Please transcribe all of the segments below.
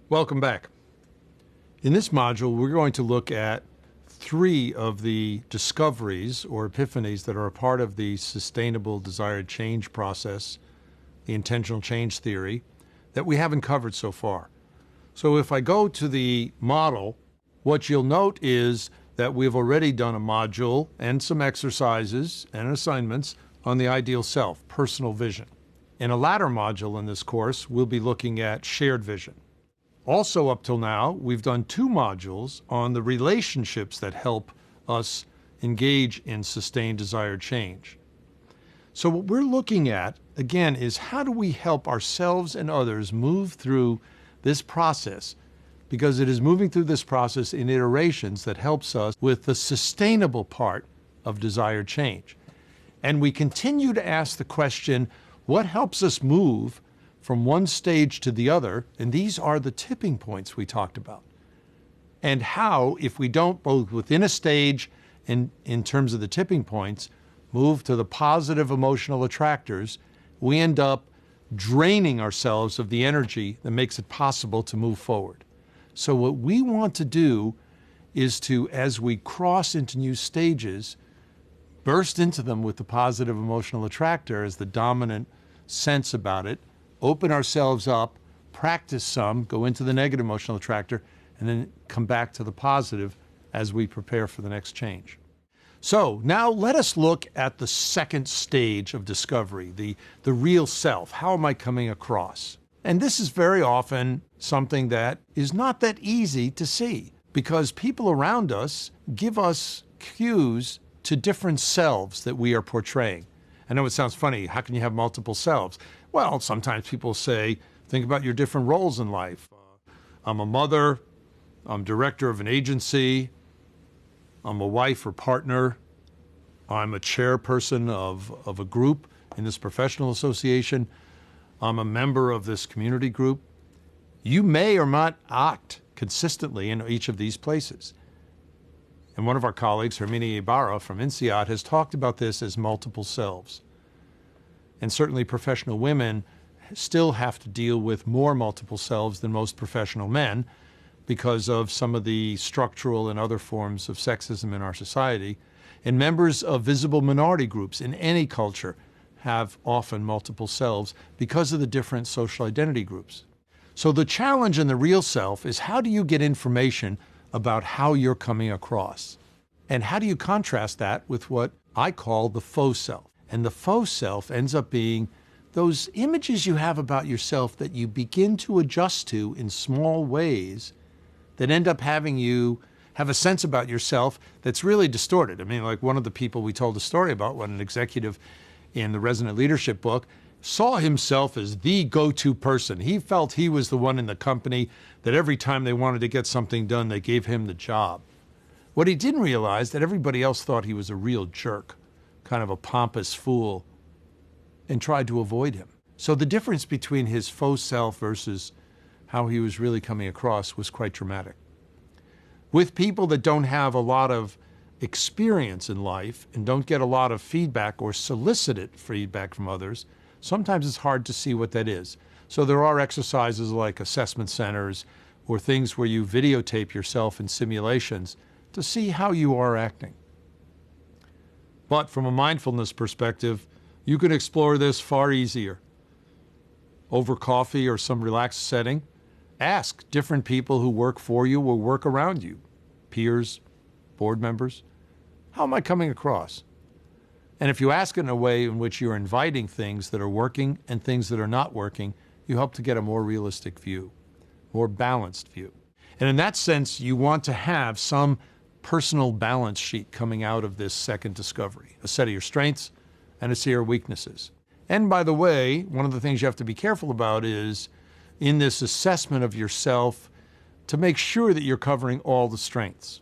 Welcome back. In this module, we're going to look at three of the discoveries or epiphanies that are a part of the sustainable desired change process, the intentional change theory, that we haven't covered so far. So if I go to the model, what you'll note is that we've already done a module and some exercises and assignments on the ideal self, personal vision. In a latter module in this course, we'll be looking at shared vision. Also up till now, we've done two modules on the relationships that help us engage in sustained desired change. So what we're looking at, again, is how do we help ourselves and others move through this process, because it is moving through this process in iterations that helps us with the sustainable part of desired change. And we continue to ask the question, what helps us move from one stage to the other? And these are the tipping points we talked about. And how, if we don't, both within a stage and in terms of the tipping points, move to the positive emotional attractors, we end up draining ourselves of the energy that makes it possible to move forward. So what we want to do is to, as we cross into new stages, burst into them with the positive emotional attractor as the dominant sense about it, open ourselves up, practice some, go into the negative emotional attractor, and then come back to the positive as we prepare for the next change. So now let us look at the second stage of discovery, the real self. How am I coming across? And this is very often something that is not that easy to see, because people around us give us cues to different selves that we are portraying. I know it sounds funny. How can you have multiple selves? Well, sometimes people say, think about your different roles in life. I'm a mother, I'm director of an agency, I'm a wife or partner, I'm a chairperson of a group in this professional association, I'm a member of this community group. You may or not act consistently in each of these places. And one of our colleagues, Herminia Ibarra from INSEAD, has talked about this as multiple selves. And certainly professional women still have to deal with more multiple selves than most professional men because of some of the structural and other forms of sexism in our society. And members of visible minority groups in any culture have often multiple selves because of the different social identity groups. So the challenge in the real self is, how do you get information about how you're coming across? And how do you contrast that with what I call the faux self? And the faux self ends up being those images you have about yourself that you begin to adjust to in small ways that end up having you have a sense about yourself that's really distorted. I mean, like one of the people we told a story about, when an executive in the Resonant Leadership book saw himself as the go-to person. He felt he was the one in the company that every time they wanted to get something done, they gave him the job. What he didn't realize, that everybody else thought he was a real jerk, kind of a pompous fool, and tried to avoid him. So the difference between his faux self versus how he was really coming across was quite dramatic. With people that don't have a lot of experience in life and don't get a lot of feedback or solicited feedback from others, sometimes it's hard to see what that is. So there are exercises like assessment centers or things where you videotape yourself in simulations to see how you are acting. But from a mindfulness perspective, you can explore this far easier. Over coffee or some relaxed setting, ask different people who work for you or work around you, peers, board members, how am I coming across? And if you ask in a way in which you're inviting things that are working and things that are not working, you help to get a more realistic view, more balanced view. And in that sense, you want to have some personal balance sheet coming out of this second discovery, a set of your strengths and a set of your weaknesses. And by the way, one of the things you have to be careful about is in this assessment of yourself to make sure that you're covering all the strengths.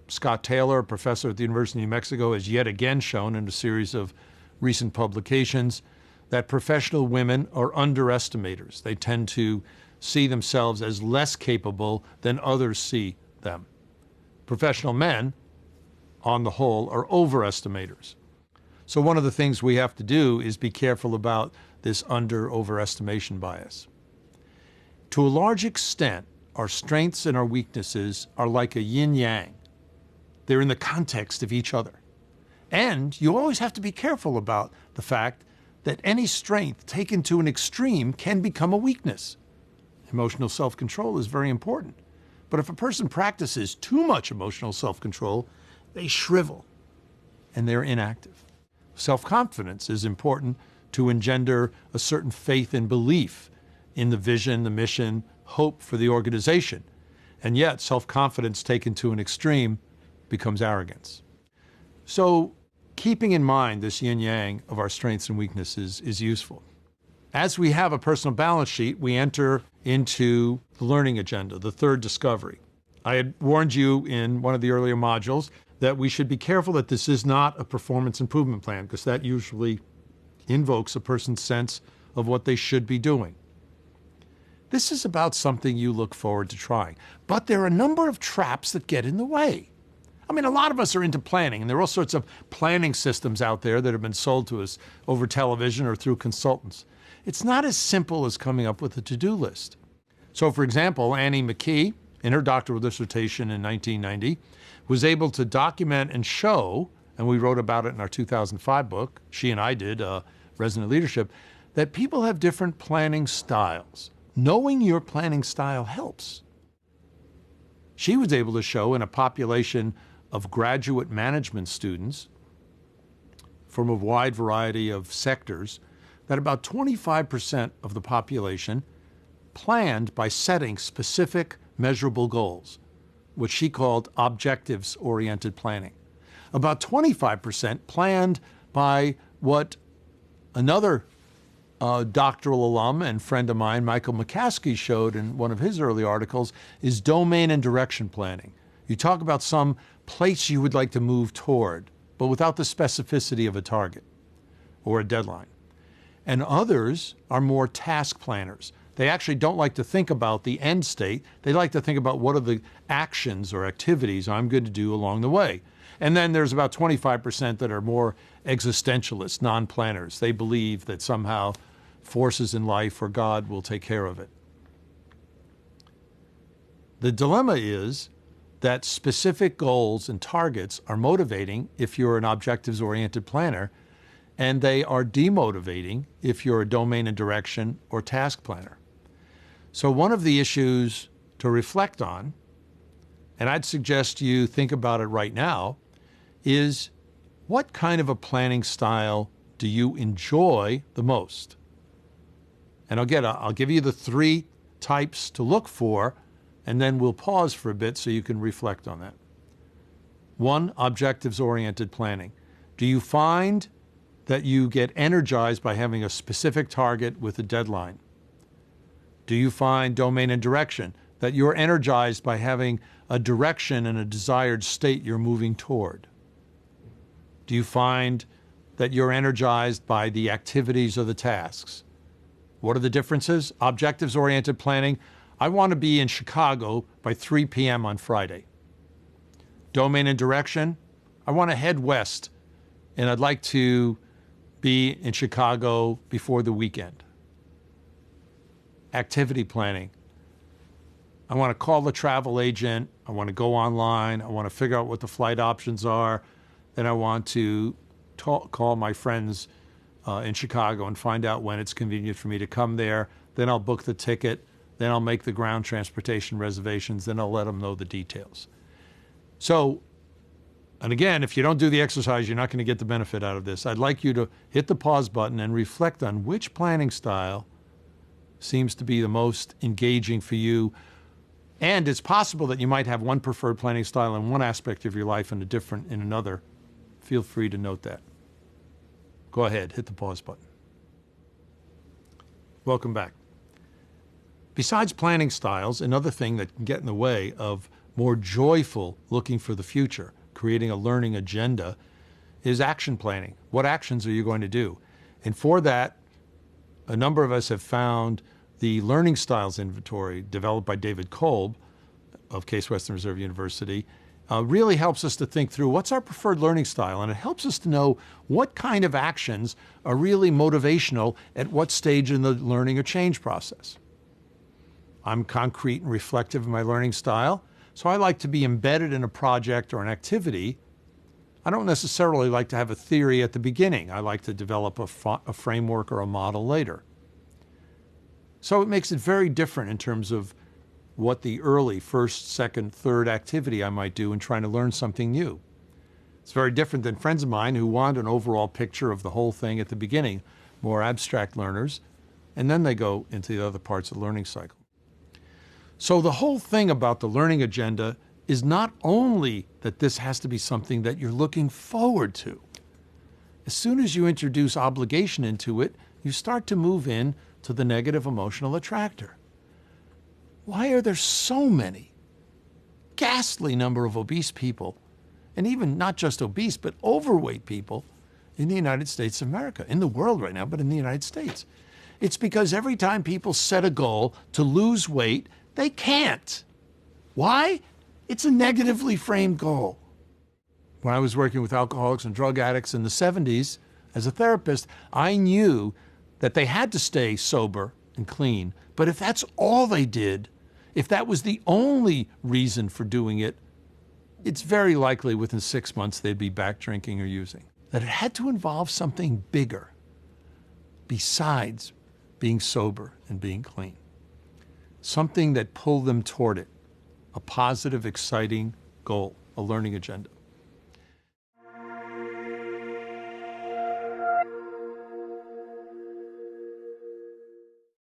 Scott Taylor, a professor at the University of New Mexico, has yet again shown in a series of recent publications that professional women are underestimators. They tend to see themselves as less capable than others see them. Professional men, on the whole, are overestimators. So one of the things we have to do is be careful about this overestimation bias. To a large extent, our strengths and our weaknesses are like a yin-yang. They're in the context of each other. And you always have to be careful about the fact that any strength taken to an extreme can become a weakness. Emotional self-control is very important. But if a person practices too much emotional self-control, they shrivel and they're inactive. Self-confidence is important to engender a certain faith and belief in the vision, the mission, hope for the organization. And yet, self-confidence taken to an extreme becomes arrogance. So, keeping in mind this yin-yang of our strengths and weaknesses is useful. As we have a personal balance sheet, we enter into the learning agenda, the third discovery. I had warned you in one of the earlier modules that we should be careful that this is not a performance improvement plan, because that usually invokes a person's sense of what they should be doing. This is about something you look forward to trying. But there are a number of traps that get in the way. I mean, a lot of us are into planning, and there are all sorts of planning systems out there that have been sold to us over television or through consultants. It's not as simple as coming up with a to-do list. So, for example, Annie McKee, in her doctoral dissertation in 1990, was able to document and show, and we wrote about it in our 2005 book, she and I did, Resonant Leadership, that people have different planning styles. Knowing your planning style helps. She was able to show in a population of graduate management students from a wide variety of sectors that about 25% of the population planned by setting specific measurable goals, which she called objectives-oriented planning. About 25% planned by what another doctoral alum and friend of mine, Michael McCaskey, showed in one of his early articles is domain and direction planning. You talk about some place you would like to move toward, but without the specificity of a target or a deadline. And others are more task planners. They actually don't like to think about the end state. They like to think about what are the actions or activities I'm going to do along the way. And then there's about 25% that are more existentialists, non-planners. They believe that somehow forces in life or God will take care of it. The dilemma is that specific goals and targets are motivating if you're an objectives-oriented planner, and they are demotivating if you're a domain and direction or task planner. So one of the issues to reflect on, and I'd suggest you think about it right now, is what kind of a planning style do you enjoy the most? And I'll give you the three types to look for, and then we'll pause for a bit so you can reflect on that. One, objectives-oriented planning. Do you find that you get energized by having a specific target with a deadline? Do you find domain and direction, that you're energized by having a direction and a desired state you're moving toward? Do you find that you're energized by the activities or the tasks? What are the differences? Objectives-oriented planning. I want to be in Chicago by 3 p.m. on Friday. Domain and direction. I want to head west, and I'd like to be in Chicago before the weekend. Activity planning. I want to call the travel agent. I want to go online. I want to figure out what the flight options are. Then I want to call my friends in Chicago and find out when it's convenient for me to come there. Then I'll book the ticket. Then I'll make the ground transportation reservations. Then I'll let them know the details. So, and again, if you don't do the exercise, you're not going to get the benefit out of this. I'd like you to hit the pause button and reflect on which planning style seems to be the most engaging for you. And it's possible that you might have one preferred planning style in one aspect of your life and a different in another. Feel free to note that. Go ahead, hit the pause button. Welcome back. Besides planning styles, another thing that can get in the way of more joyful looking for the future, creating a learning agenda, is action planning. What actions are you going to do? And for that, a number of us have found the Learning Styles Inventory developed by David Kolb of Case Western Reserve University really helps us to think through what's our preferred learning style, and it helps us to know what kind of actions are really motivational at what stage in the learning or change process. I'm concrete and reflective in my learning style, so I like to be embedded in a project or an activity. I don't necessarily like to have a theory at the beginning. I like to develop a framework or a model later. So it makes it very different in terms of what the early first, second, third activity I might do in trying to learn something new. It's very different than friends of mine who want an overall picture of the whole thing at the beginning, more abstract learners, and then they go into the other parts of the learning cycle. So the whole thing about the learning agenda is not only that this has to be something that you're looking forward to. As soon as you introduce obligation into it, you start to move in to the negative emotional attractor. Why are there so many, ghastly number of obese people, and even not just obese, but overweight people in the United States of America, in the world right now, but in the United States? It's because every time people set a goal to lose weight, they can't. Why? It's a negatively framed goal. When I was working with alcoholics and drug addicts in the 70s, as a therapist, I knew that they had to stay sober and clean. But if that's all they did, if that was the only reason for doing it, it's very likely within 6 months they'd be back drinking or using. That it had to involve something bigger besides being sober and being clean. Something that pulled them toward it, a positive, exciting goal, a learning agenda.